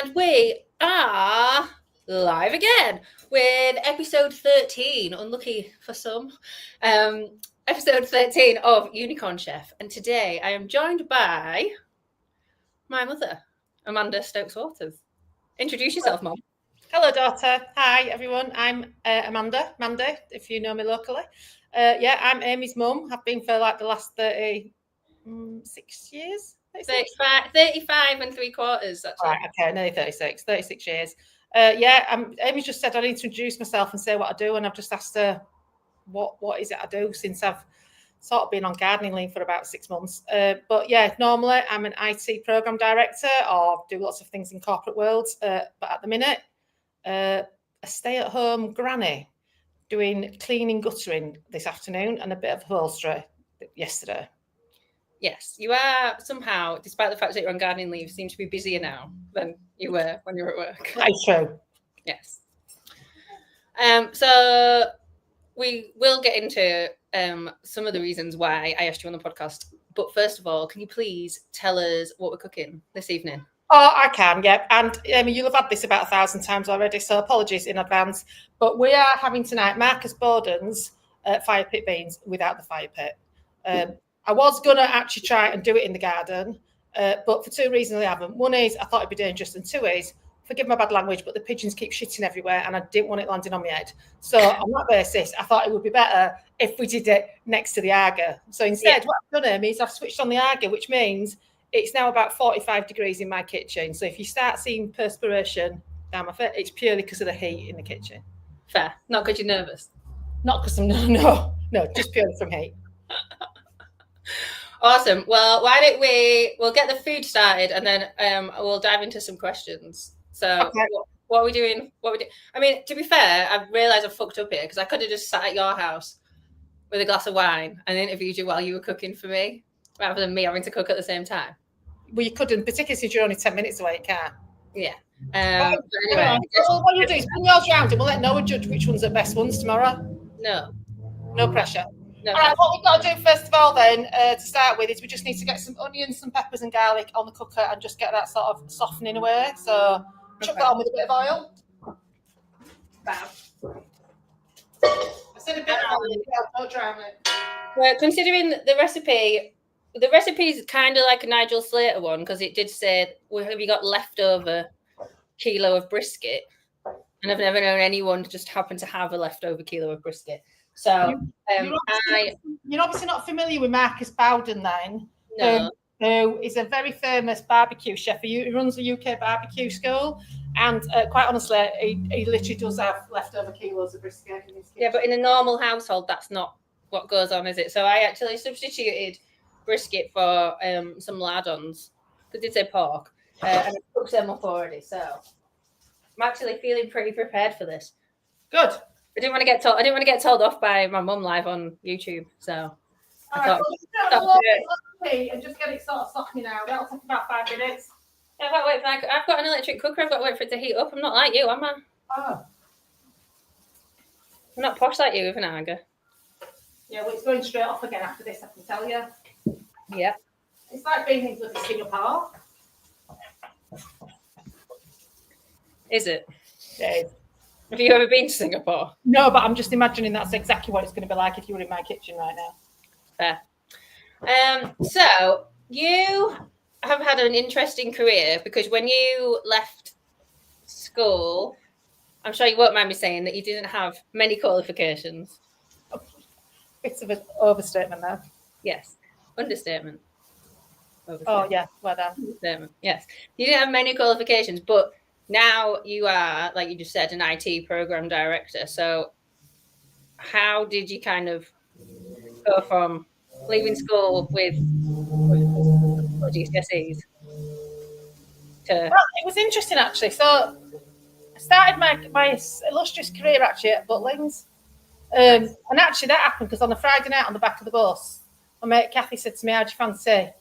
And we are live again with episode 13, unlucky for some, episode 13 of Unicorn Chef. And today I am joined by my mother, Amanda Stokes-Waters. Introduce yourself, Mum. Hello, daughter. Hi, everyone. I'm Amanda, Mandy, if you know me locally. I'm Amy's mum. I've been for like the last 36 years. 35 and 3/4. Actually. Right, okay, nearly 36 years. Amy's just said I need to introduce myself and say what I do, and I've just asked her what is it I do since I've sort of been on gardening leave for about 6 months. Normally I'm an IT program director or do lots of things in corporate world. But at the minute, a stay-at-home granny doing cleaning, guttering this afternoon and a bit of upholstery yesterday. Yes, you are somehow, despite the fact that you're on gardening leave, seem to be busier now than you were when you were at work. That's true. Yes. So we will get into some of the reasons why I asked you on the podcast. But first of all, can you please tell us what we're cooking this evening? Oh, I can, yeah. And you'll have had this about 1,000 times already, so apologies in advance. But we are having tonight Marcus Bowden's fire pit beans without the fire pit. I was going to actually try and do it in the garden, but for 2 reasons I haven't. One is I thought it'd be dangerous, and 2 is, forgive my bad language, but the pigeons keep shitting everywhere and I didn't want it landing on my head. So on that basis, I thought it would be better if we did it next to the Arga. So instead, what I've done is I've switched on the Arga, which means it's now about 45 degrees in my kitchen. So if you start seeing perspiration down my face, it's purely because of the heat in the kitchen. Fair. Not because you're nervous. Not because I'm no, just purely from heat. Awesome. Well, why don't we'll get the food started and then we'll dive into some questions. So okay. What are we doing? I mean, to be fair, I've realised I've fucked up here because I could have just sat at your house with a glass of wine and interviewed you while you were cooking for me, rather than me having to cook at the same time. Well, you couldn't, particularly since you're only 10 minutes away, you can't. Yeah. Anyway, what you do is bring yours round and we'll let Noah judge which one's the best ones tomorrow. No pressure. No. All right, what we've got to do first of all then, to start with, is we just need to get some onions, some peppers and garlic on the cooker and just get that sort of softening away. So chuck that on with a bit of oil. Bam. I said a bit of oil, don't drown it. Well, considering the recipe is kind of like a Nigel Slater one, because it did say, well, have you got leftover kilo of brisket? And I've never known anyone to just happen to have a leftover kilo of brisket. So you're obviously not familiar with Marcus Bowden then. No. Who is a very famous barbecue chef. He runs the UK barbecue school, and quite honestly, he literally does have leftover kilos of brisket in his kitchen. Yeah, but in a normal household, that's not what goes on, is it? So I actually substituted brisket for some lardons, because it said pork, and I cooked them up already. So I'm actually feeling pretty prepared for this. Good. I didn't want to get told off by my mum live on YouTube. So I thought, and just get it sort of softening out. That'll take about 5 minutes. Yeah, I've got an electric cooker. I've got to wait for it to heat up. I'm not like you, am I? Oh. I'm not posh like you with an Arga. Yeah, well, it's going straight off again after this, I can tell you. Yeah. It's like being in bloody Singapore. Is it? Yeah. Have you ever been to Singapore? No, but I'm just imagining that's exactly what it's going to be like if you were in my kitchen right now. Fair. So you have had an interesting career, because when you left school, I'm sure you won't mind me saying that you didn't have many qualifications. Bits of an overstatement there. Yes. Understatement. Oh, yeah. Well done. Understatement. Yes. You didn't have many qualifications, but now you are, like you just said, an IT program director. So how did you kind of go from leaving school with GCSEs to... Well, it was interesting, actually. So I started my illustrious career, actually, at Butlins. And actually that happened because on a Friday night on the back of the bus, my mate Kathy said to me, how do you fancy a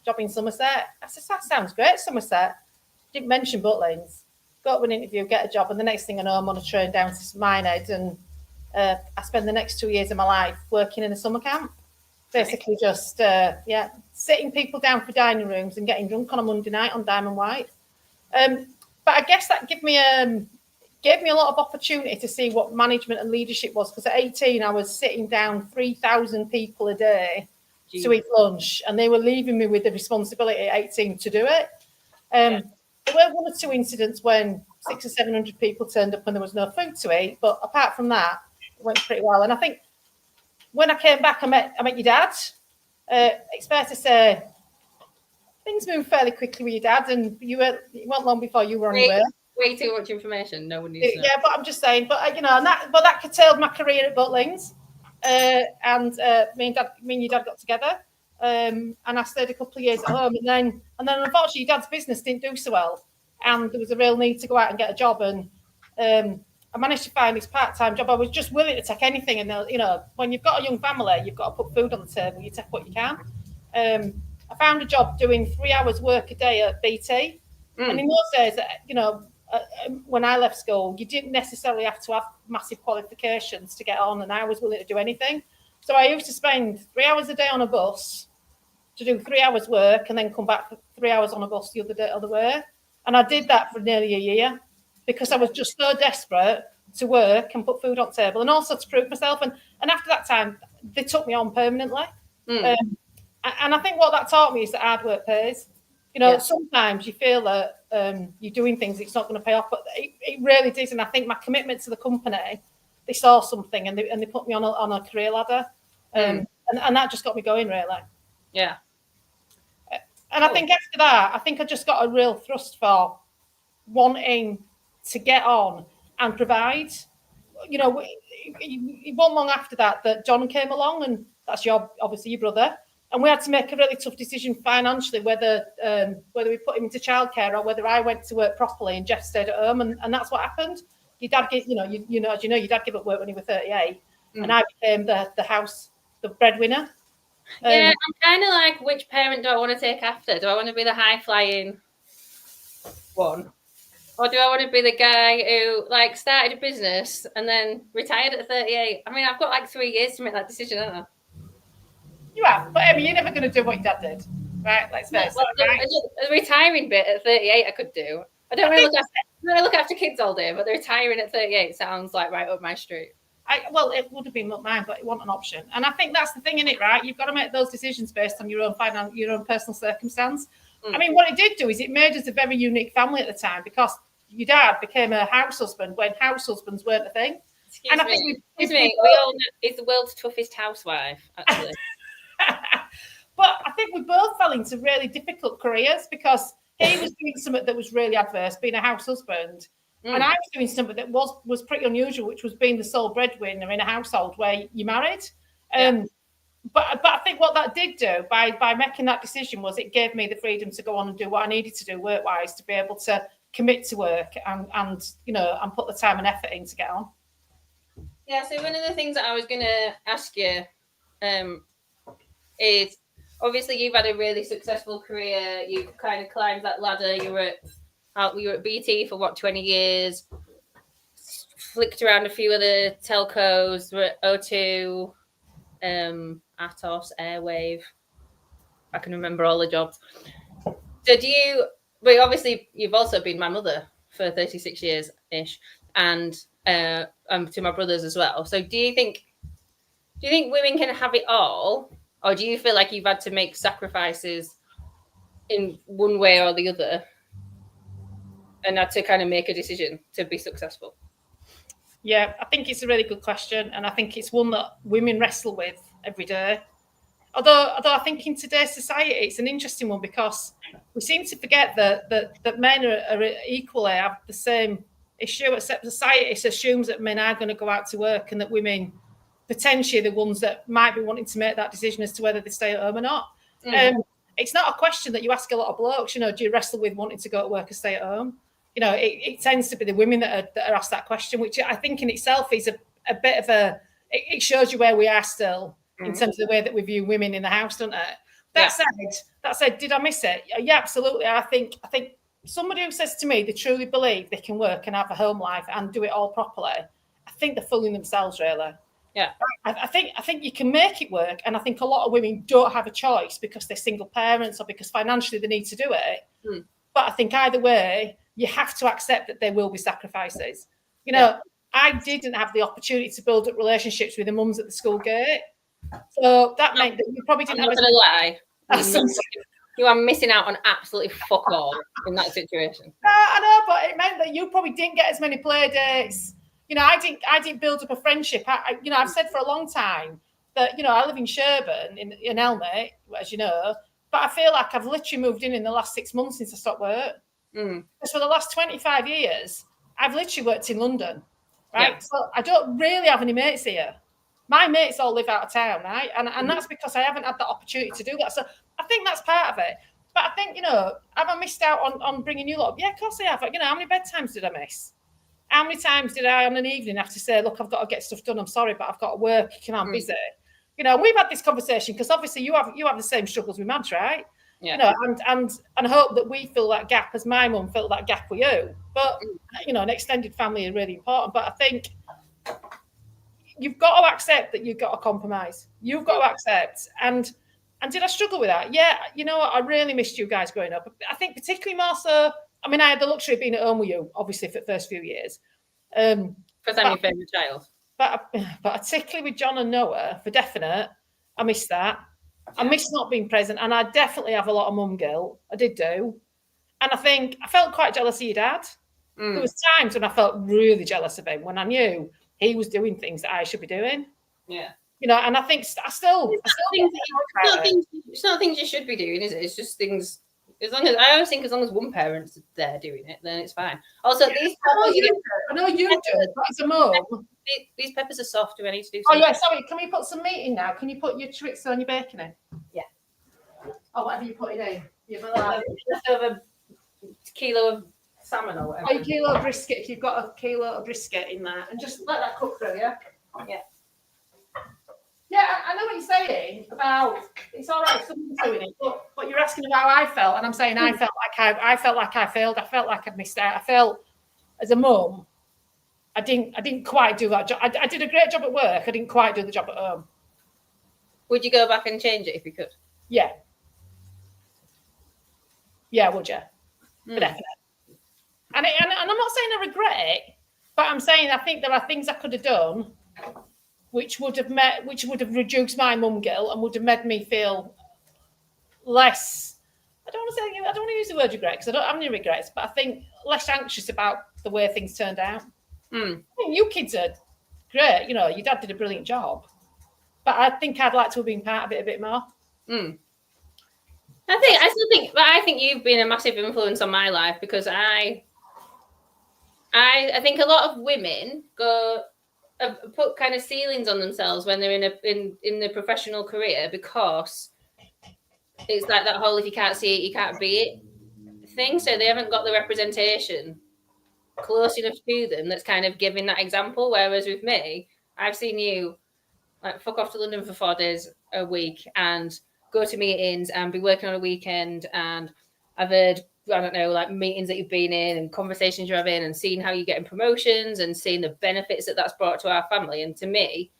job in Somerset? I said, that sounds great, Somerset. Didn't mention Butlins. Got an interview, get a job, and the next thing I know, I'm on a train down to Minehead, and I spent the next 2 years of my life working in a summer camp. Basically just, sitting people down for dining rooms and getting drunk on a Monday night on Diamond White. But I guess that gave me a lot of opportunity to see what management and leadership was, because at 18 I was sitting down 3,000 people a day to eat lunch, and they were leaving me with the responsibility at 18 to do it. There were one or two incidents when 600 or 700 people turned up and there was no food to eat, but apart from that, it went pretty well. And I think when I came back, I met your dad. It's fair to say things moved fairly quickly with your dad, and you weren't long before you were on your way. Way too much information. No one needs to know. Yeah, but I'm just saying. But that curtailed my career at Butlins, and me and your dad got together, and I stayed a couple of years at home, and then unfortunately your dad's business didn't do so well, and there was a real need to go out and get a job, and I managed to find this part-time job. I was just willing to take anything, and when you've got a young family, you've got to put food on the table. You take what you can. I found a job doing 3 hours work a day at BT, and in those days, when I left school, you didn't necessarily have to have massive qualifications to get on, and I was willing to do anything. So I used to spend 3 hours a day on a bus to do 3 hours work, and then come back for 3 hours on a bus the other way. And I did that for nearly a year because I was just so desperate to work and put food on the table, and also to prove myself. And after that time, they took me on permanently. And I think what that taught me is that hard work pays. Sometimes you feel that you're doing things, it's not going to pay off, but it really does. And I think my commitment to the company, they saw something, and they put me on a career ladder, and that just got me going, really. Yeah. And I think after that, I think I just got a real thrust for wanting to get on and provide. It wasn't long after that John came along, and that's obviously your brother. And we had to make a really tough decision financially whether we put him into childcare or whether I went to work properly and Jeff stayed at home, and that's what happened. Your dad, your dad gave up work when he was 38, and I became the breadwinner. Yeah, I'm kind of like, which parent do I want to take after? Do I want to be the high flying one, or do I want to be the guy who started a business and then retired at 38? I mean, I've got 3 years to make that decision, haven't I? You have, but you're never going to do what your dad did, right? Let's face it. Right? The retiring bit at 38, I could do. I don't really look after kids all day, but the retiring at 38 sounds like right up my street. It would have been mine, but it wasn't an option. And I think that's the thing in it, right? You've got to make those decisions based on your own personal circumstance. I mean, what it did do is it made us a very unique family at the time, because your dad became a house husband when house husbands weren't a thing. Excuse me. We all know he's the world's toughest housewife, actually. But I think we both fell into really difficult careers, because he was doing something that was really adverse, being a house husband, and I was doing something that was pretty unusual, which was being the sole breadwinner in a household where you're married. But I think what that did do by making that decision was it gave me the freedom to go on and do what I needed to do work-wise, to be able to commit to work and put the time and effort in to get on. Yeah, so one of the things that I was going to ask you is, obviously you've had a really successful career. You've kind of climbed that ladder. You were at BT for 20 years, flicked around a few other telcos, were at O2, Atos, Airwave. I can remember all the jobs. But obviously you've also been my mother for 36 years ish, and to my brothers as well. So do you think women can have it all, or do you feel like you've had to make sacrifices in one way or the other and had to kind of make a decision to be successful? Yeah, I think it's a really good question, and I think it's one that women wrestle with every day. Although I think in today's society, it's an interesting one, because we seem to forget that men are equally have the same issue, except society assumes that men are going to go out to work, and that women potentially the ones that might be wanting to make that decision as to whether they stay at home or not. It's not a question that you ask a lot of blokes, do you wrestle with wanting to go to work or stay at home? It tends to be the women that are asked that question, which I think in itself is a bit of it shows you where we are still in terms of the way that we view women in the house, doesn't it? That said, did I miss it? Yeah, absolutely. I think somebody who says to me they truly believe they can work and have a home life and do it all properly, I think they're fooling themselves, really. Yeah, I think you can make it work, and I think a lot of women don't have a choice because they're single parents or because financially they need to do it. But I think either way, you have to accept that there will be sacrifices. You know, I didn't have the opportunity to build up relationships with the mums at the school gate. So that meant that you probably didn't I'm have not going to lie. as You are missing out on absolutely fuck all in that situation. I know, but it meant that you probably didn't get as many play dates. You know, I didn't build up a friendship. You know, I've said for a long time that, you know, I live in Sherburn in Elmet, as you know, but I feel like I've literally moved in the last 6 months since I stopped work. Because for the last 25 years, I've literally worked in London, right? Yeah. So I don't really have any mates here. My mates all live out of town, right? And that's because I haven't had the opportunity to do that. So I think that's part of it. But I think, you know, have I missed out on bringing you lot? Yeah, of course I have. You know, how many bedtimes did I miss? How many times did I on an evening have to say, look, I've got to get stuff done. I'm sorry, but I've got to work. You know, I'm busy. You know, we've had this conversation because obviously you have the same struggles with Mads, right? Yeah. You know, and hope that we fill that gap as my mum filled that gap with you. But, you know, an extended family is really important. But I think you've got to accept that you've got to compromise. You've got to accept. And did I struggle with that? Yeah, you know what? I really missed you guys growing up. I think particularly more so, I mean, I had the luxury of being at home with you, obviously, for the first few years. Because I'm your favourite child. But particularly with John and Noah, for definite, I missed that. I miss not being present, and I definitely have a lot of mum guilt. I did do. And I think I felt quite jealous of your dad. There was times when I felt really jealous of him, when I knew he was doing things that I should be doing. Yeah. You know, and I think it's not things you should be doing, is it? It's just things. As long as one parent's there doing it, then it's fine. Also, these I know you do, but as a mum, these peppers are soft. Do I need to do something? Oh yeah, sorry. Can we put some meat in now? Can you put your chorizo and your bacon in? Yeah. Oh, whatever you put it in. Just over a kilo of salmon or whatever. A kilo of brisket. If you've got a kilo of brisket in there, and just let that cook through, yeah. Yeah. Yeah, I know what you're saying about it's all right if someone's doing it, but you're asking about how I felt, and I'm saying I felt like I failed. I felt like I'd missed out. I felt as a mum, I didn't quite do that job. I did a great job at work. I didn't quite do the job at home. Would you go back and change it if you could? Yeah. Yeah, would you? Definitely. And I'm not saying I regret it, but I'm saying I think there are things I could have done which would have reduced my mum guilt and would have made me feel less. I don't want to use the word regret because I don't have any regrets, but I think less anxious about the way things turned out. I mean, you kids are great. You know, your dad did a brilliant job, but I think I'd like to have been part of it a bit more. I think you've been a massive influence on my life because I think a lot of women put kind of ceilings on themselves when they're in the professional career because it's like that whole if you can't see it, you can't be it thing. So they haven't got the representation close enough to them that's kind of giving that example. Whereas with me, I've seen you like fuck off to London for 4 days a week and go to meetings and be working on a weekend. And I've heard, I don't know, like meetings that you've been in and conversations you're having and seeing how you're getting promotions and seeing the benefits that that's brought to our family. And to me,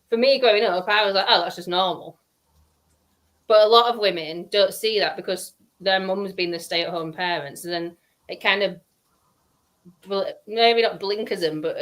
for me growing up, I was like, oh, that's just normal. But a lot of women don't see that because their mum's been the stay-at-home parents. And then it kind of, maybe not blinkers them, but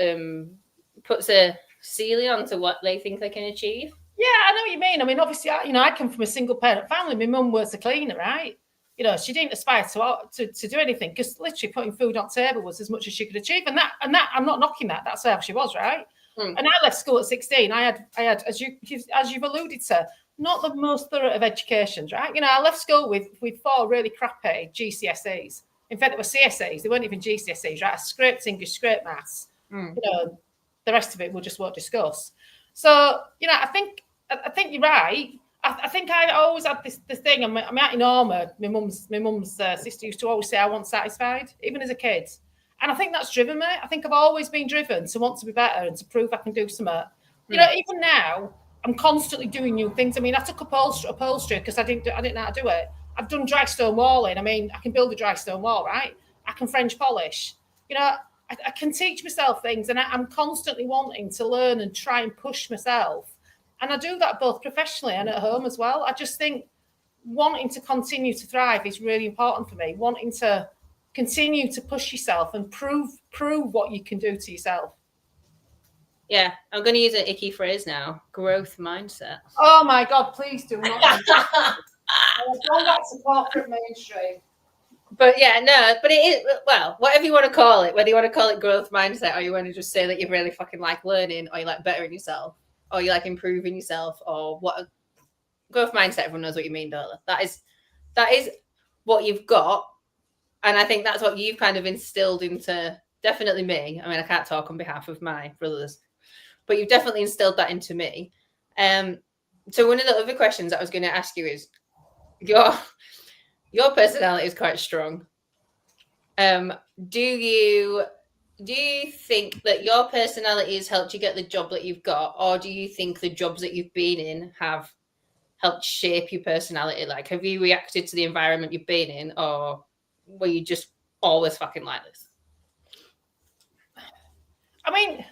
puts a ceiling onto what they think they can achieve. Yeah, I know what you mean. I mean, obviously, I come from a single-parent family. My mum was a cleaner, right? You know, she didn't aspire to do anything because literally putting food on table was as much as she could achieve. And that I'm not knocking that. That's how she was, right? And I left school at 16. I had as you've alluded to, not the most thorough of educations, right? You know, I left school with 4 really crappy GCSEs. In fact, they were CSEs. They weren't even GCSEs, right? I scraped English, scraped maths. You know, the rest of it we just won't discuss. So, you know, I think you're right. I think I always had this thing. I'm out in Armour. My mum's sister used to always say I want satisfied, even as a kid. And I think that's driven me. I think I've always been driven to want to be better and to prove I can do something. You know, even now, I'm constantly doing new things. I mean, I took upholstery because I didn't know how to do it. I've done dry stone walling. I mean, I can build a dry stone wall, right? I can French polish. You know, I can teach myself things, and I'm constantly wanting to learn and try and push myself. And I do that both professionally and at home as well. I just think wanting to continue to thrive is really important for me. Wanting to continue to push yourself and prove what you can do to yourself. Yeah, I'm going to use an icky phrase now: growth mindset. Oh my God! Please do not. Go back to corporate mainstream. But yeah, no, but it is, well, whatever you want to call it, whether you want to call it growth mindset or you want to just say that you really fucking like learning or you like bettering yourself or you like improving yourself or what growth mindset, everyone knows what you mean, don't they? That is what you've got. And I think that's what you've kind of instilled into definitely me. I mean, I can't talk on behalf of my brothers, but you've definitely instilled that into me. So one of the other questions I was going to ask you is your personality is quite strong. Do you think that your personality has helped you get the job that you've got, or do you think the jobs that you've been in have helped shape your personality? Like, have you reacted to the environment you've been in, or were you just always fucking like this? I mean,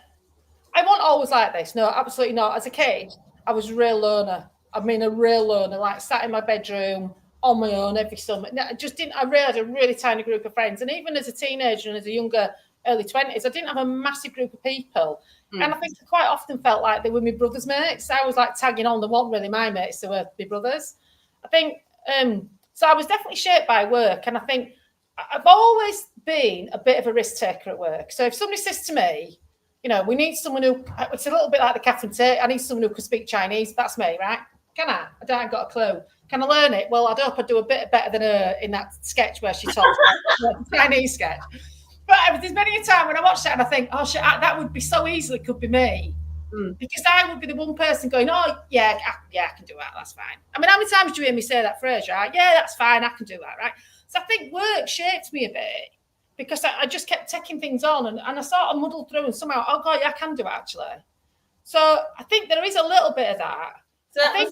I wasn't always like this. No, absolutely not. As a kid, I was a real loner. I mean, a real loner, like sat in my bedroom on my own every summer. I really had a really tiny group of friends. And even as a teenager and as a younger, early 20s, I didn't have a massive group of people. And I think I quite often felt like they were my brothers' mates. I was like tagging on, they weren't really my mates, they were my brothers. I think, so I was definitely shaped by work. And I think I've always been a bit of a risk taker at work. So if somebody says to me, you know, we need someone who, it's a little bit like the cat and tate, I need someone who can speak Chinese, that's me, right? Can I? I haven't got a clue. Can I learn it? Well, I'd hope I'd do a bit better than her in that sketch where she talks about the Chinese sketch. But there's many a time when I watch that and I think, oh shit, that would be so easily could be me. Because I would be the one person going, oh yeah, I can do that, that's fine. I mean, how many times do you hear me say that phrase, right? Yeah, that's fine, I can do that, right? So I think work shaped me a bit because I just kept taking things on and I sort of muddled through and somehow, oh God, yeah, I can do it actually. So I think there is a little bit of that. So I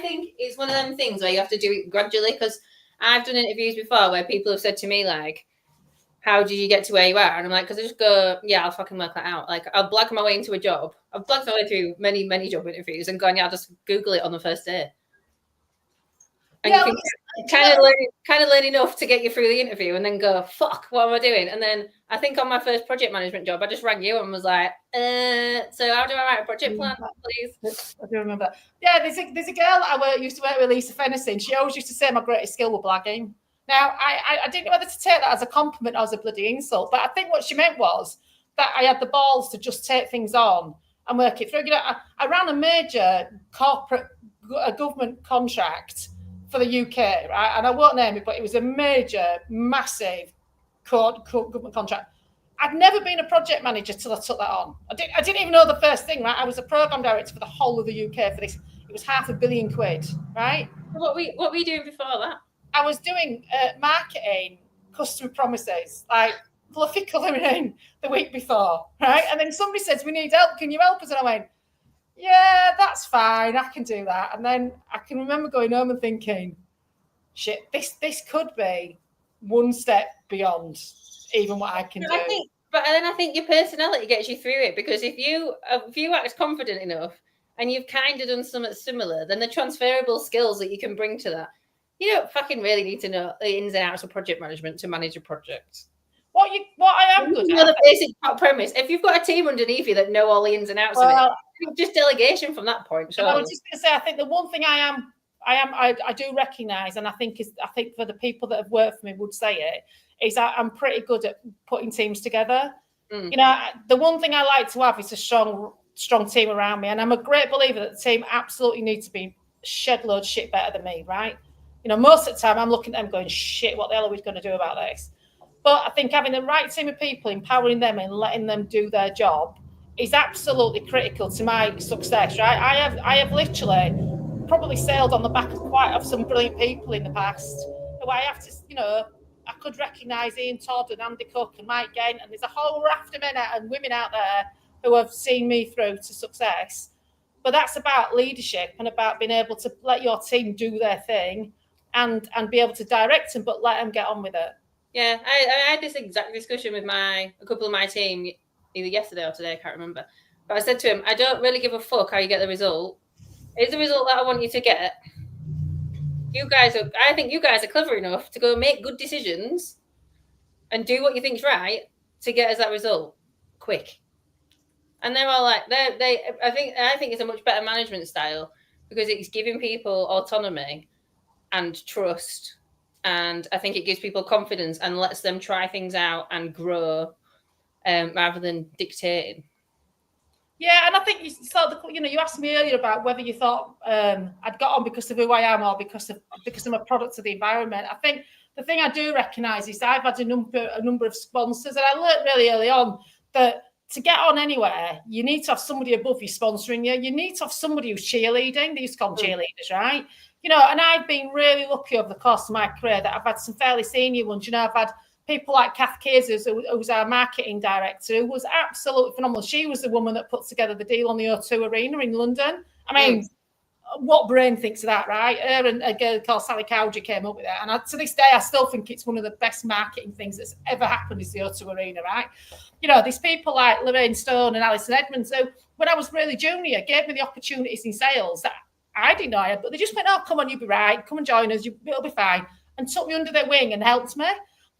think it's one of them things where you have to do it gradually, because I've done interviews before where people have said to me, like, how did you get to where you are? And I'm like, because I just go, yeah, I'll fucking work that out. Like, I'll blag my way into a job. I've blagged my way through many, many job interviews and gone, yeah, I'll just Google it on the first day. And yeah, you can kind of learn enough to get you through the interview and then go, fuck, what am I doing? And then I think on my first project management job, I just rang you and was like, so how do I write a project plan, please? I do remember that. Yeah, there's a girl that used to work with, Lisa Fennison. She always used to say my greatest skill was blagging. Now, I didn't know whether to take that as a compliment or as a bloody insult, but I think what she meant was that I had the balls to just take things on and work it through. You know, I ran a major corporate government contract for the UK, right? And I won't name it, but it was a major, massive government contract. I'd never been a project manager till I took that on. I didn't even know the first thing, right? I was a program director for the whole of the UK for this. It was £500 million, right? What were you doing before that? I was doing marketing, customer promises, like fluffy colouring the week before, right? And then somebody says, we need help, can you help us? And I went, yeah, that's fine, I can do that. And then I can remember going home and thinking, shit, this could be one step beyond even what I can do. I think your personality gets you through it, because if you act confident enough and you've kind of done something similar, then the transferable skills that you can bring to that, you don't fucking really need to know the ins and outs of project management to manage a project. What I am good at. The basic premise. If you've got a team underneath you that know all the ins and outs of it, just delegation from that point. So I was just going to say, I think the one thing I do recognise, and I think for the people that have worked for me would say it, is that I'm pretty good at putting teams together. You know, the one thing I like to have is a strong team around me, and I'm a great believer that the team absolutely needs to be shed load shit better than me, right? You know, most of the time I'm looking at them going, shit, what the hell are we going to do about this? But I think having the right team of people, empowering them and letting them do their job is absolutely critical to my success, right? I have literally probably sailed on the back of some brilliant people in the past who I have to, you know, I could recognise Ian Todd and Andy Cook and Mike Gent, and there's a whole raft of men and women out there who have seen me through to success. But that's about leadership and about being able to let your team do their thing and be able to direct them, but let them get on with it. Yeah, I had this exact discussion with a couple of my team either yesterday or today, I can't remember. But I said to him, I don't really give a fuck how you get the result. It's the result that I want you to get. I think you guys are clever enough to go make good decisions and do what you think's right to get us that result quick. And they're all like, I think it's a much better management style because it's giving people autonomy and trust. And I think it gives people confidence and lets them try things out and grow rather than dictating. Yeah, and I think you asked me earlier about whether you thought I'd got on because of who I am or because I'm a product of the environment. I think the thing I do recognise is I've had a number of sponsors, and I learned really early on that to get on anywhere, you need to have somebody above you sponsoring you. You need to have somebody who's cheerleading. They used to call them cheerleaders, right? And I've been really lucky over the course of my career that I've had some fairly senior ones. I've had people like Kath Kazers, who was our marketing director, who was absolutely phenomenal. She was the woman that put together the deal on the O2 Arena in London. I mean, what brain thinks of that, right? Her and a girl called Sally Cowger came up with that. And to this day, I still think it's one of the best marketing things that's ever happened is the O2 Arena, right? These people like Lorraine Stone and Alison Edmonds, who, when I was really junior, gave me the opportunities in sales that I didn't know I had, but they just went, oh, come on, you'll be right. Come and join us. It'll be fine. And took me under their wing and helped me.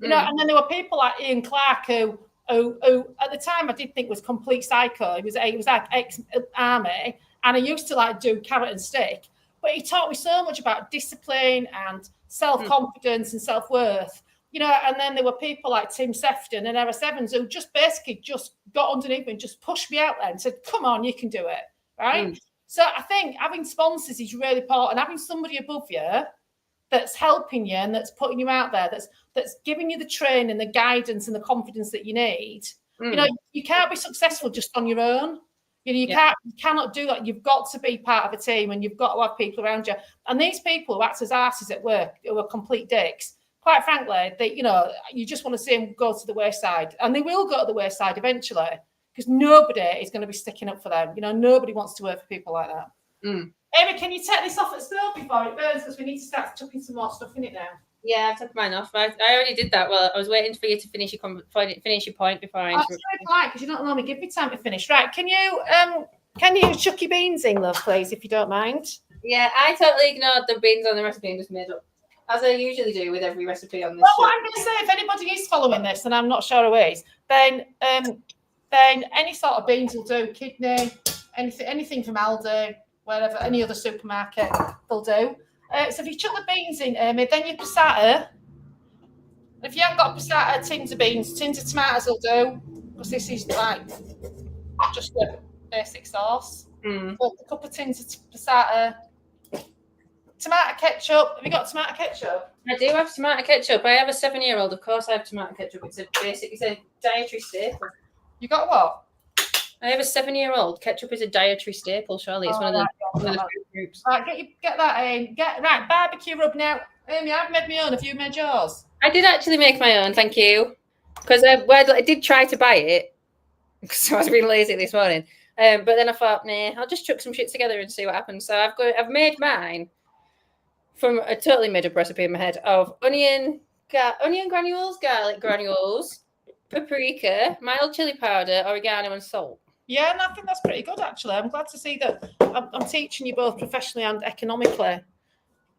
And then there were people like Ian Clark who at the time I did think was complete psycho. He was like ex-army, and I used to do carrot and stick. But he taught me so much about discipline and self-confidence and self-worth. And then there were people like Tim Sefton and Eris Evans who just basically just got underneath me and just pushed me out there and said, come on, you can do it, right? So I think having sponsors is really important. Having somebody above you that's helping you and that's putting you out there, that's giving you the training, the guidance and the confidence that you need. You can't be successful just on your own. You cannot do that. You've got to be part of a team and you've got to have people around you. And these people who act as arses at work, who are complete dicks, quite frankly, you just want to see them go to the wayside. And they will go to the wayside eventually because nobody is going to be sticking up for them. Nobody wants to work for people like that. Amy, can you take this off at stove before it burns? Because we need to start chucking some more stuff in it now. Yeah, I've took mine off. I already did that. Well, I was waiting for you to finish your point before I interrupt. That's very polite because you don't normally give me time to finish. Right? Can you chuck your beans in, love, please, if you don't mind? Yeah, I totally ignored the beans on the recipe and just made up, as I usually do with every recipe on this. Well, what I'm going to say, if anybody is following this, and I'm not sure who is, then any sort of beans will do. Kidney, anything from Aldi, wherever, any other supermarket, they'll do. So if you chuck the beans in, Amy, then your passata. If you haven't got passata, tins of beans, tins of tomatoes will do, because this is like just the basic sauce. So a couple of tins of passata. Tomato ketchup. Have you got tomato ketchup? I do have tomato ketchup. I have a 7-year-old. Of course I have tomato ketchup. It's a dietary staple. You got what? I have a 7-year-old. Ketchup is a dietary staple, surely. It's one of the food groups. Right, get that in. Right, barbecue rub now. Amy, I've made my own. Have you made yours? I did actually make my own, thank you. Because I did try to buy it. Because I was being lazy this morning. But then I thought, nah, I'll just chuck some shit together and see what happens. So I've made mine from a totally made up recipe in my head of onion granules, garlic granules, paprika, mild chili powder, oregano, and salt. Yeah, and I think that's pretty good, actually. I'm glad to see that I'm teaching you both professionally and economically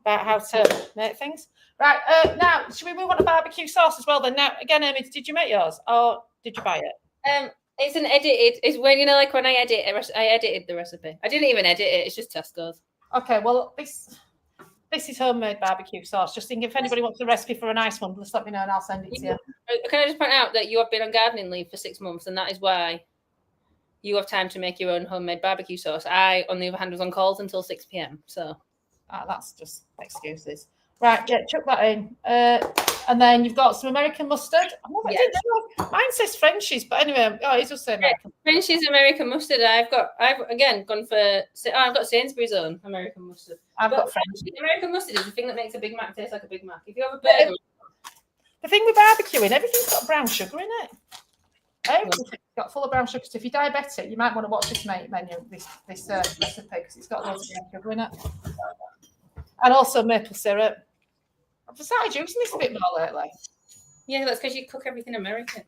about how to make things. Right, now, should we move on to barbecue sauce as well then? Now, again, Amy, did you make yours or did you buy it? It's an edited, it's when, like when I edited the recipe. I didn't even edit it, it's just Tesco's. Okay, well, this is homemade barbecue sauce. Just think if anybody wants a recipe for a nice one, just let me know and I'll send it to you. Can I just point out that you have been on gardening leave for 6 months and that is why you have time to make your own homemade barbecue sauce. I, on the other hand, was on calls until 6 p.m. So that's just excuses. Right, yeah, chuck that in. And then you've got some American mustard. Mine says Frenchies, but anyway, it's just saying American. Frenchies, American mustard. I've again gone for. I've got Sainsbury's own American mustard. I've got French. American mustard is the thing that makes a Big Mac taste like a Big Mac. If you have a burger, the thing with barbecuing, everything's got brown sugar in it. Everything's got full of brown sugar. So if you're diabetic, you might want to watch this menu, this recipe, because it's got lots of brown sugar in it, and also maple syrup. I've decided using this a bit more lately. Yeah, that's because you cook everything American.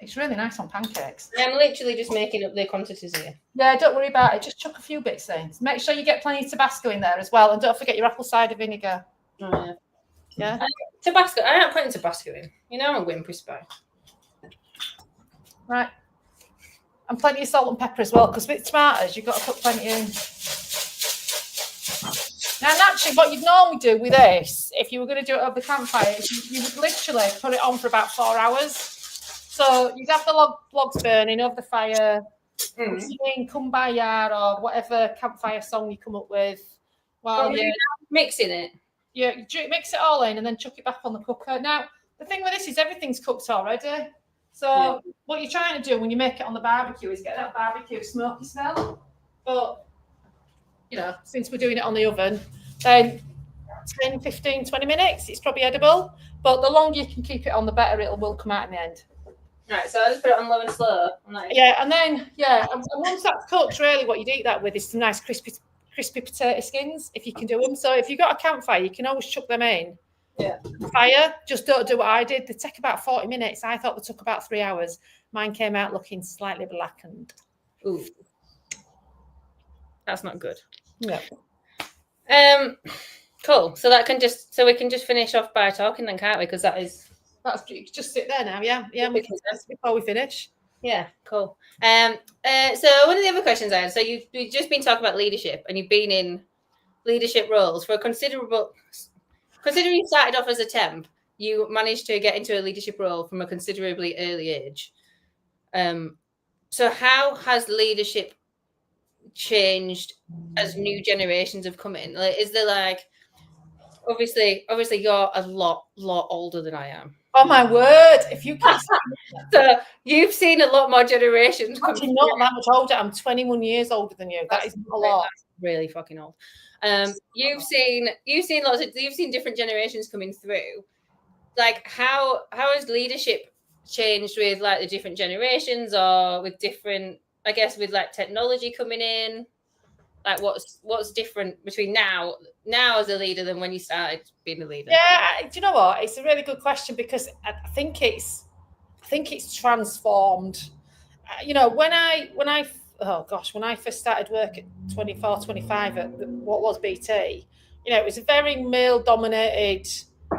It's really nice on pancakes. I'm literally just making up the quantities here. Yeah, don't worry about it. Just chuck a few bits in. Make sure you get plenty of Tabasco in there as well, and don't forget your apple cider vinegar. Oh, yeah. Tabasco. I don't put Tabasco in. You know, I'm a wimpy spy. Right. And plenty of salt and pepper as well, because with tomatoes, you've got to put plenty in. Now, naturally, what you'd normally do with this, if you were going to do it over the campfire, you would literally put it on for about 4 hours. So you'd have the logs burning over the fire, singing Kumbaya or whatever campfire song you come up with. While you're mixing it. Yeah, you mix it all in and then chuck it back on the cooker. Now, the thing with this is everything's cooked already. So what you're trying to do when you make it on the barbecue is get that barbecue smoky smell. But, you know, since we're doing it on the oven, then 10, 15, 20 minutes, it's probably edible. But the longer you can keep it on, the better it will come out in the end. Right, so I just put it on low and slow. Yeah, and then, and once that's cooked, really what you'd eat that with is some nice crispy potato skins, if you can do them. So if you've got a campfire, you can always chuck them in. Yeah. Fire, just don't do what I did. They take about 40 minutes. I thought they took about 3 hours. Mine came out looking slightly blackened. Ooh. That's not good. Yeah. Cool. So we can just finish off by talking then, can't we? Because that's just sit there now. Yeah. We can before we finish. Yeah, cool. So one of the other questions I had, so you've just been talking about leadership and you've been in leadership roles for a considerable, considering you started off as a temp, you managed to get into a leadership role from a considerably early age. So how has leadership changed as new generations have come in? Like, is there like, obviously you're a lot older than I am. Oh my word! If you can, so you've seen a lot more generations. Actually, not that much older. I'm 21 years older than you. That is a lot. That's really fucking old. You've seen different generations coming through. Like how has leadership changed with like the different generations, or with different, I guess, with like technology coming in? Like what's different between now as a leader than when you started being a leader? Yeah, do you know what? It's a really good question because I think it's transformed. You know, when I first started work at 24, 25 at what was BT, you know, it was a very male-dominated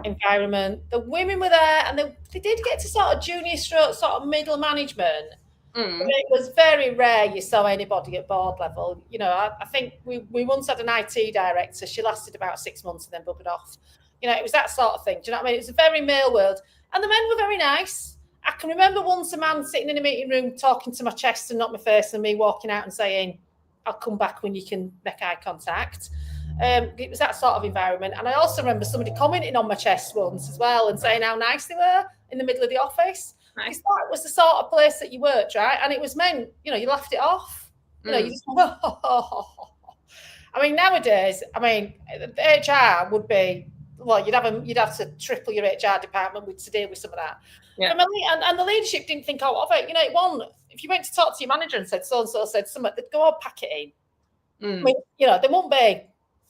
environment. The women were there, and they did get to sort of junior stroke, sort of middle management. But it was very rare you saw anybody at board level. You know, I think we once had an IT director. She lasted about 6 months and then buggered off. You know, it was that sort of thing. Do you know what I mean? It was a very male world. And the men were very nice. I can remember once a man sitting in a meeting room talking to my chest and not my face, and me walking out and saying, I'll come back when you can make eye contact. It was that sort of environment. And I also remember somebody commenting on my chest once as well and saying how nice they were in the middle of the office. Nice. That was the sort of place that you worked, right? And it was meant, you know, you laughed it off. You know, you just went, I mean, nowadays, I mean, the HR would be, well, you'd have to triple your HR department to deal with some of that. Yeah. And the leadership didn't think out of it. You know, it wasn't, if you went to talk to your manager and said so-and-so said something, they'd go, pack it in. I mean, you know, they won't be,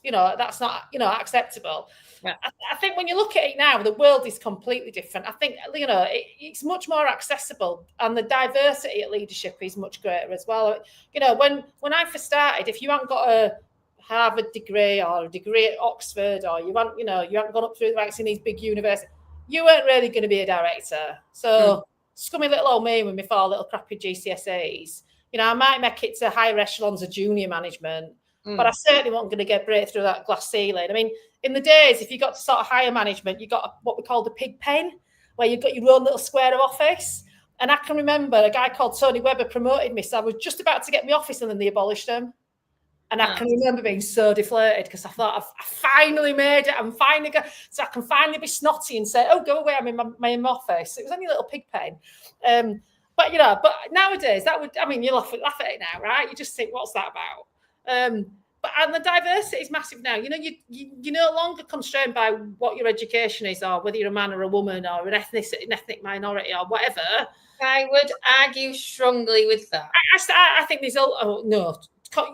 you know, that's not, you know, acceptable. Yeah. I think when you look at it now, the world is completely different. I think, you know, it's much more accessible, and the diversity at leadership is much greater as well. You know, when I first started, if you haven't got a Harvard degree or a degree at Oxford, or you haven't gone up through the ranks in these big universities, you weren't really going to be a director. So scummy little old me with my 4 little crappy GCSEs, you know, I might make it to higher echelons of junior management, but I certainly wasn't going to break through that glass ceiling. I mean, in the days, if you got to sort of higher management, you got what we call the pig pen, where you've got your own little square of office. And I can remember a guy called Tony Webber promoted me, so I was just about to get my office, and then they abolished them. And I can remember being so deflated because I thought, I finally made it. I'm finally going, so I can finally be snotty and say, "Oh, go away! I'm in my office." It was only a little pig pen. But you know, but nowadays you laugh at it now, right? You just think, what's that about? And the diversity is massive now. You know, you're no longer constrained by what your education is, or whether you're a man or a woman, or an ethnic minority, or whatever. I would argue strongly with that. I think there's no.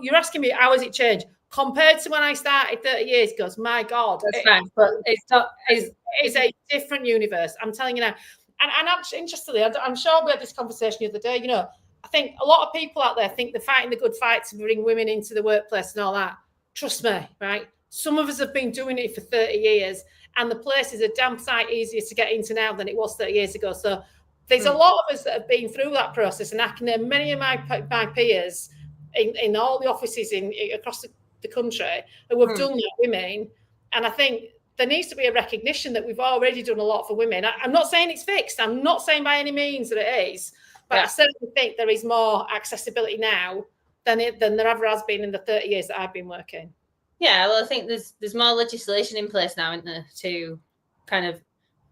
You're asking me how has it changed compared to when I started 30 years ago? My God, that's fine, but it's not. It's a different universe. I'm telling you now. And actually, interestingly, I'm sure we had this conversation the other day. You know, I think a lot of people out there think they're fighting the good fight to bring women into the workplace and all that. Trust me, right? Some of us have been doing it for 30 years, and the place is a damn sight easier to get into now than it was 30 years ago. So there's a lot of us that have been through that process, and I can name many of my peers in all the offices across the country who have done that, women. And I think there needs to be a recognition that we've already done a lot for women. I'm not saying it's fixed. I'm not saying by any means that it is, but I certainly think there is more accessibility now than there ever has been in the 30 years that I've been working. Yeah, well, I think there's more legislation in place now, isn't there, to kind of,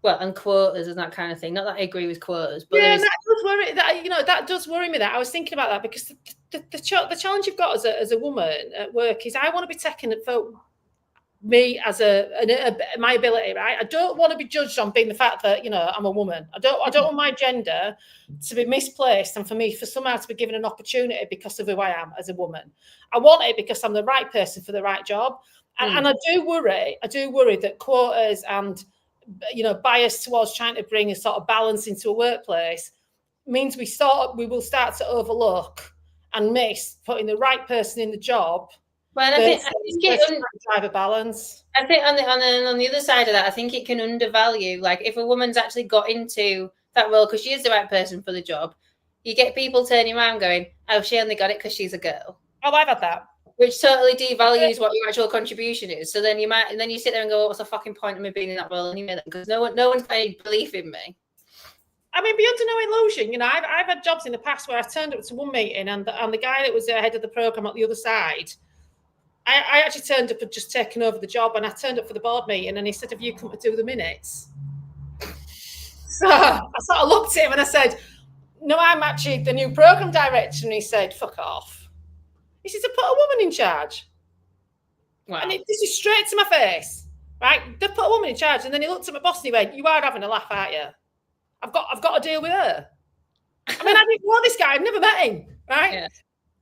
well, and quotas and that kind of thing. Not that I agree with quotas, but yeah, that does worry. That does worry me. That I was thinking about that because the challenge you've got as a woman at work is I want to be taken for me as my ability, right? I don't want to be judged on being the fact that, you know, I'm a woman. I don't want my gender to be misplaced and for somehow to be given an opportunity because of who I am as a woman. I want it because I'm the right person for the right job. And I do worry that quotas and, you know, bias towards trying to bring a sort of balance into a workplace means we will start to overlook and miss putting the right person in the job. Well, I think drive a balance. I think on the other side of that, I think it can undervalue, like, if a woman's actually got into that role because she is the right person for the job, you get people turning around going, "Oh, she only got it because she's a girl." Oh, I've had that. Which totally devalues what your actual contribution is. So then you sit there and go, "What's the fucking point of me being in that role anyway?" Because no one's paid belief in me. I mean, be under no illusion. You know, I've had jobs in the past where I turned up to one meeting and the guy that was the head of the program at the other side, I actually turned up and just taken over the job, and I turned up for the board meeting, and he said, "Have you come to do the minutes?" So I sort of looked at him and I said, "No, I'm actually the new program director." And he said, "Fuck off." He said, "To put a woman in charge." Wow. And this is straight to my face, right? They put a woman in charge, and then he looked at my boss and he went, "You are having a laugh, aren't you? I've got to deal with her." I mean, I didn't know this guy. I've never met him, right? Yeah.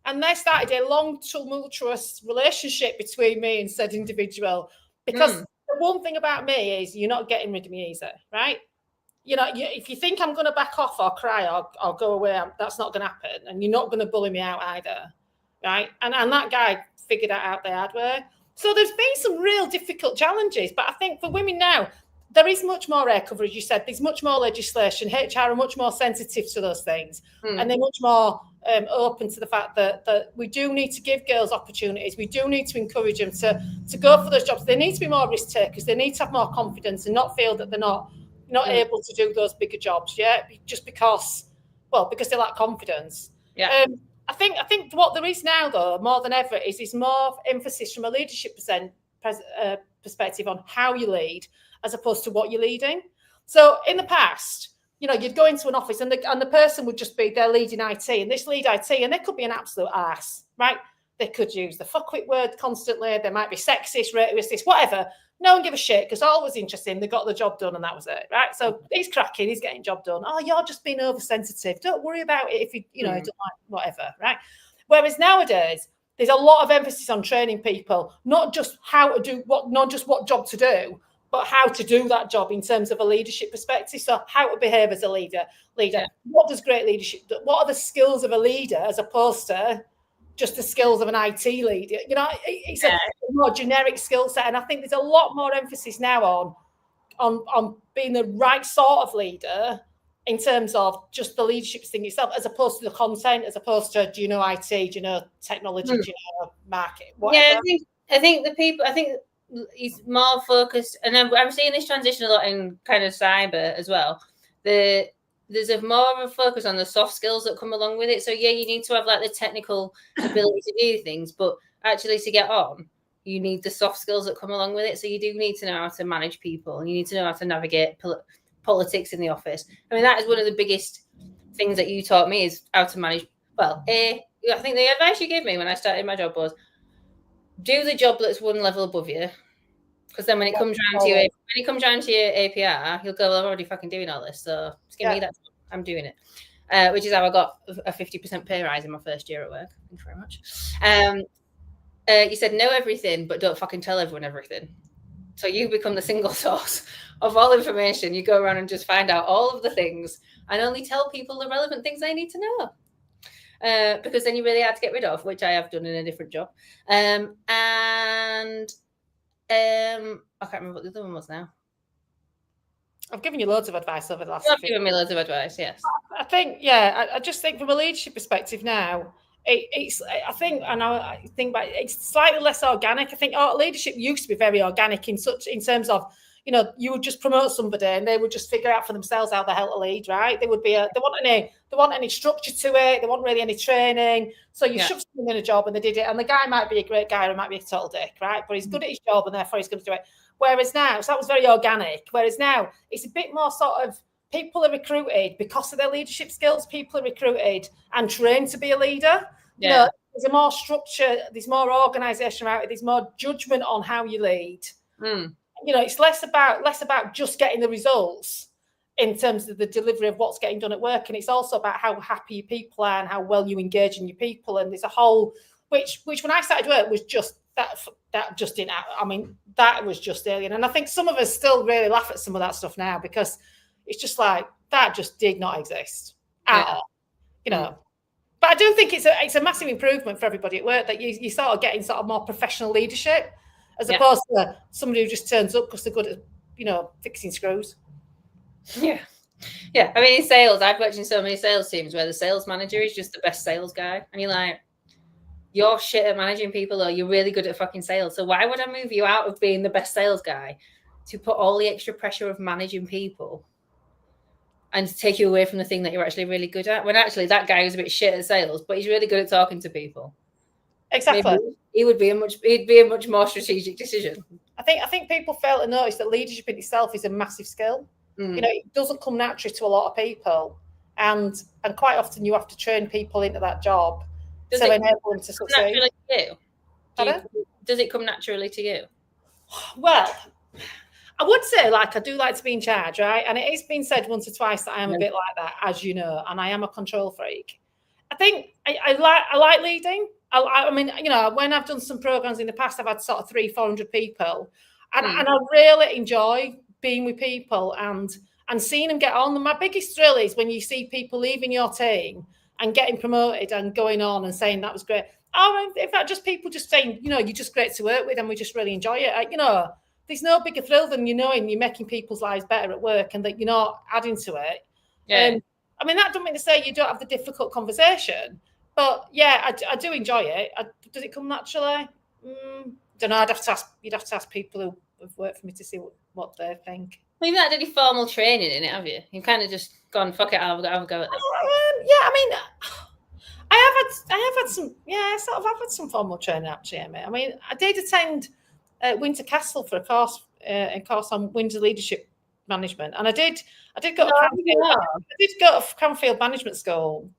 And they started a long, tumultuous relationship between me and said individual. Because the one thing about me is you're not getting rid of me easy, right? You know, if you think I'm going to back off or cry or go away, that's not going to happen. And you're not going to bully me out either, right? And that guy figured that out the hard way. So there's been some real difficult challenges. But I think for women now, there is much more air cover, as you said. There's much more legislation. HR are much more sensitive to those things. And they're much more open to the fact that we do need to give girls opportunities. We do need to encourage them to go for those jobs. They need to be more risk takers. They need to have more confidence and not feel that they're not able to do those bigger jobs, just because they lack confidence. Yeah. I think what there is now, though, more than ever, is more emphasis from a leadership perspective on how you lead as opposed to what you're leading. So in the past, you know, you'd go into an office and the person would just be there leading IT, and this lead IT, and they could be an absolute arse, right? They could use the fuckwit word constantly. They might be sexist, racist, whatever. No one give a shit because all was interesting. They got the job done and that was it, right? So he's cracking. He's getting job done. Oh, you're just being oversensitive. Don't worry about it if you don't like whatever, right? Whereas nowadays, there's a lot of emphasis on training people, not just how to do not just what job to do, but how to do that job in terms of a leadership perspective. So how to behave as a leader. Yeah. What does great leadership do? What are the skills of a leader as opposed to just the skills of an IT leader? You know, it's a more generic skill set. And I think there's a lot more emphasis now on being the right sort of leader in terms of just the leadership thing itself, as opposed to the content, as opposed to, do you know IT, do you know technology, do you know market, whatever. Yeah, I think he's more focused, and I'm seeing this transition a lot in kind of cyber as well. There's more of a focus on the soft skills that come along with it. So yeah, you need to have like the technical ability to do things, but actually to get on, you need the soft skills that come along with it. So you do need to know how to manage people, and you need to know how to navigate politics in the office. I mean, that is one of the biggest things that you taught me, is how to manage. Well, I think the advice you gave me when I started my job was do the job that's one level above you. Because then when it comes around to your APR, you'll go, "Well, I'm already fucking doing all this, so just give me that. I'm doing it." Which is how I got a 50% pay rise in my first year at work. Thank you very much. You said know everything, but don't fucking tell everyone everything. So you become the single source of all information. You go around and just find out all of the things and only tell people the relevant things they need to know. Because then you really had to get rid of, which I have done in a different job. I can't remember what the other one was now. I've given you loads of advice over the last. You've given me loads of advice, yes. I think, yeah, I just think from a leadership perspective now, it's slightly less organic. I think our leadership used to be very organic in terms of, you know, you would just promote somebody and they would just figure out for themselves how the hell to lead, right? They want any structure to it. They want really any training. So you shove someone in a job and they did it. And the guy might be a great guy or might be a total dick, right? But he's good at his job and therefore he's going to do it. Whereas now, so that was very organic. Whereas now it's a bit more sort of, people are recruited because of their leadership skills. People are recruited and trained to be a leader. You know, there's a more structure, there's more organisation around it, there's more judgment on how you lead. You know, it's less about just getting the results in terms of the delivery of what's getting done at work, and it's also about how happy your people are and how well you engage in your people. And there's a whole which when I started work was just that just didn't. I mean, that was just alien. And I think some of us still really laugh at some of that stuff now because it's just like that just did not exist at all, you know. But I do think it's a massive improvement for everybody at work that you sort of getting sort of more professional leadership as opposed to somebody who just turns up because they're good at, you know, fixing screws. Yeah. I mean, in sales, I've worked in so many sales teams where the sales manager is just the best sales guy, and you're like, you're shit at managing people, or you're really good at fucking sales. So why would I move you out of being the best sales guy to put all the extra pressure of managing people and to take you away from the thing that you're actually really good at, when actually that guy was a bit shit at sales, but he's really good at talking to people? Exactly. Maybe he'd be a much more strategic decision. I think people fail to notice that leadership in itself is a massive skill. You know, it doesn't come naturally to a lot of people, and quite often you have to train people into that job to enable them to succeed. Does it come naturally to you? Well, I would say, like, I do like to be in charge, right? And it has been said once or twice that I am a bit like that, as you know, and I am a control freak. I think I like leading. I mean, you know, when I've done some programs in the past, I've had sort of 300-400 people, and I really enjoy being with people and seeing them get on. And my biggest thrill is when you see people leaving your team and getting promoted and going on and saying that was great. Oh, in fact, just people just saying, you know, you're just great to work with and we just really enjoy it. You know, there's no bigger thrill than, you know, and you're making people's lives better at work and that you're not adding to it. I mean, that doesn't mean to say you don't have the difficult conversation, but yeah, I do enjoy it. Does it come naturally? Don't know. You'd have to ask people who have worked for me to see what they think. Well, you've not had any formal training in it, have you? You've kind of just gone, fuck it, I'll have a go at this. Yeah, I mean, I have had some. Yeah, I've had some formal training actually, Amy. I mean, I did attend Windsor Castle for a course on Windsor leadership management, and I did go to Campfire Management School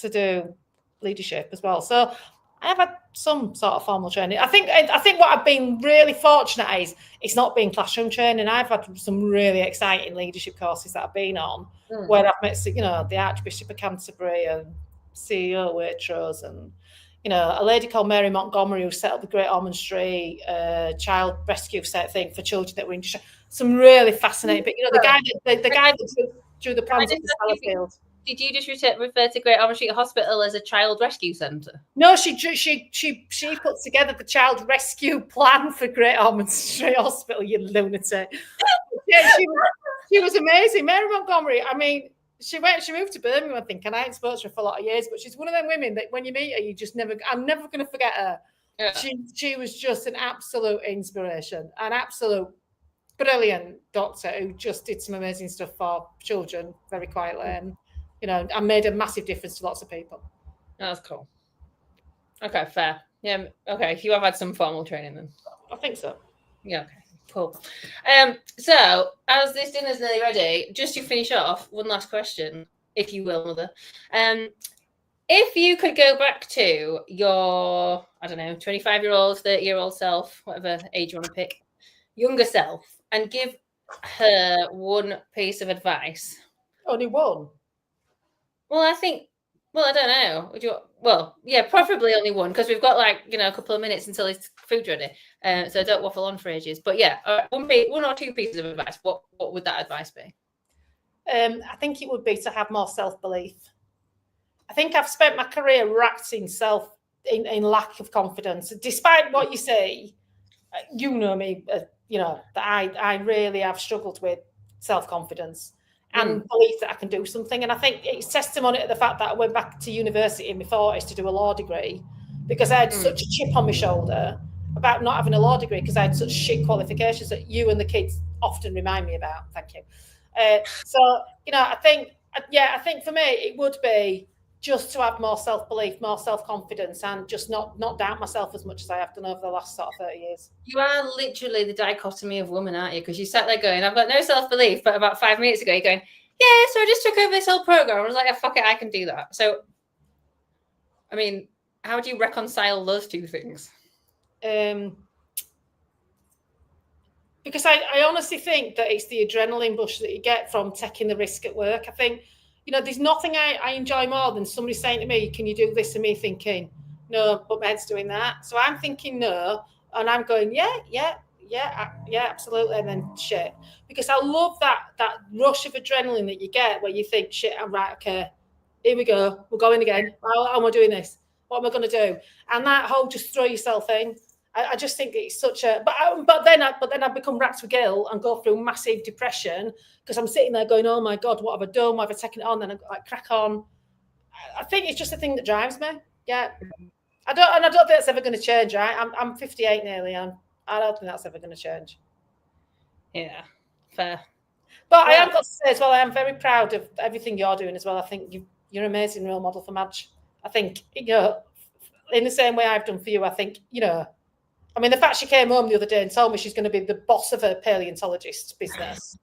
to do leadership as well. So I have had some sort of formal training. I think what I've been really fortunate is it's not been classroom training. I've had some really exciting leadership courses that I've been on where I've met, you know, the Archbishop of Canterbury and CEO Waitrose, and, you know, a lady called Mary Montgomery who set up the Great Ormond Street child rescue set thing for children that were in distress. Some really fascinating. But, you know, the guy that drew the plans at the Sallerfield. Did you just refer to Great Ormond Street Hospital as a child rescue centre? No, she put together the child rescue plan for Great Ormond Street Hospital. You lunatic! Yeah, she was amazing, Mary Montgomery. I mean, she moved to Birmingham, I think, and I hadn't spoken to her for a lot of years. But she's one of them women that when you meet her, you just never. I'm never going to forget her. Yeah. She was just an absolute inspiration, an absolute brilliant doctor who just did some amazing stuff for children very quietly and, you know, and made a massive difference to lots of people. That's cool. Okay, fair. Yeah, okay. You have had some formal training then? I think so. Yeah, okay, cool. So, as this dinner's nearly ready, just to finish off, one last question, if you will, Mother. If you could go back to your, I don't know, 25-year-old, 30-year-old self, whatever age you want to pick, younger self, and give her one piece of advice. Only one? Well, I think Well, I don't know. Would you? Well, yeah, preferably only one because we've got like a couple of minutes until it's food ready. So don't waffle on for ages. But yeah, one or two pieces of advice. What would that advice be? I think it would be to have more self-belief. I think I've spent my career wrapped in lack of confidence. Despite what you say, you know me, that I really have struggled with self-confidence and belief that I can do something. And I think it's testimony to the fact that I went back to university in my 40s to do a law degree because I had such a chip on my shoulder about not having a law degree because I had such shit qualifications that you and the kids often remind me about. Thank you. So, I think for me, it would be just to have more self-belief, more self-confidence, and just not doubt myself as much as I have done over the last sort of 30 years. You are literally the dichotomy of woman, aren't you? Because you sat there going, I've got no self-belief, but about 5 minutes ago, you're going, yeah, so I just took over this whole program. I was like, yeah, fuck it, I can do that. So, I mean, how do you reconcile those two things? Because I honestly think that it's the adrenaline rush that you get from taking the risk at work. I think, there's nothing I enjoy more than somebody saying to me, can you do this? And me thinking, no, but my head's doing that. So I'm thinking no. And I'm going, yeah, absolutely. And then shit. Because I love that rush of adrenaline that you get where you think, shit, I'm right, okay, here we go. We're going again. How am I doing this? What am I going to do? And that whole just throw yourself in. I just think it's such a, but then I become racked with guilt and go through massive depression because I'm sitting there going, oh my God, what have I done? What have I taken it on? Then I like crack on. I think it's just a thing that drives me. Yeah. I don't think that's ever going to change, right? I'm 58 nearly, and I don't think that's ever going to change. Yeah, fair. But I am got to say as well, I am very proud of everything you're doing as well. I think you're an amazing role model for Madge. I think, in the same way I've done for you, I think, I mean, the fact she came home the other day and told me she's going to be the boss of her paleontologist business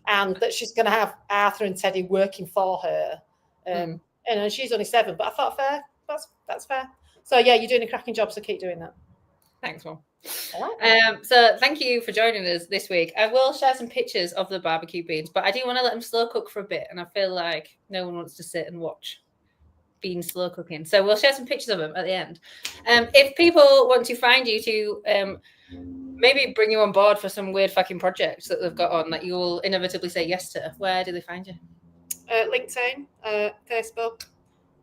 and that she's going to have Arthur and Teddy working for her. And she's only 7, but I thought fair. That's fair. So, yeah, you're doing a cracking job, so keep doing that. Thanks, Mom. So thank you for joining us this week. I will share some pictures of the barbecue beans, but I do want to let them slow cook for a bit, and I feel like no one wants to sit and watch beans slow cooking. So we'll share some pictures of them at the end. If people want to find you to maybe bring you on board for some weird fucking projects that they've got on that you'll inevitably say yes to, where do they find you? LinkedIn, Facebook.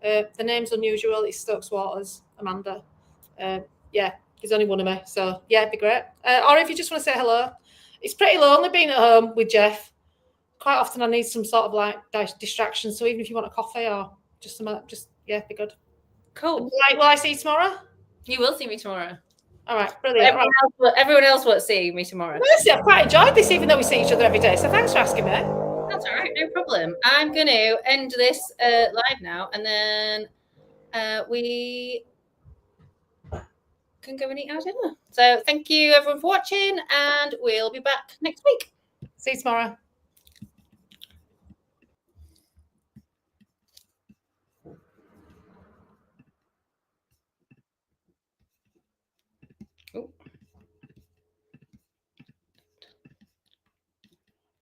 The name's unusual. It's Stokes-Waters, Amanda. Yeah, there's only one of me. So, yeah, it'd be great. Or if you just want to say hello. It's pretty lonely being at home with Jeff. Quite often I need some sort of like distraction. So even if you want a coffee or yeah, be good. Cool. Will I see you tomorrow? You will see me tomorrow. All right, brilliant. Everyone else won't see me tomorrow. Honestly, I've quite enjoyed this, even though we see each other every day. So thanks for asking me. That's all right, no problem. I'm going to end this live now, and then we can go and eat our dinner. So thank you, everyone, for watching, and we'll be back next week. See you tomorrow. Ooh.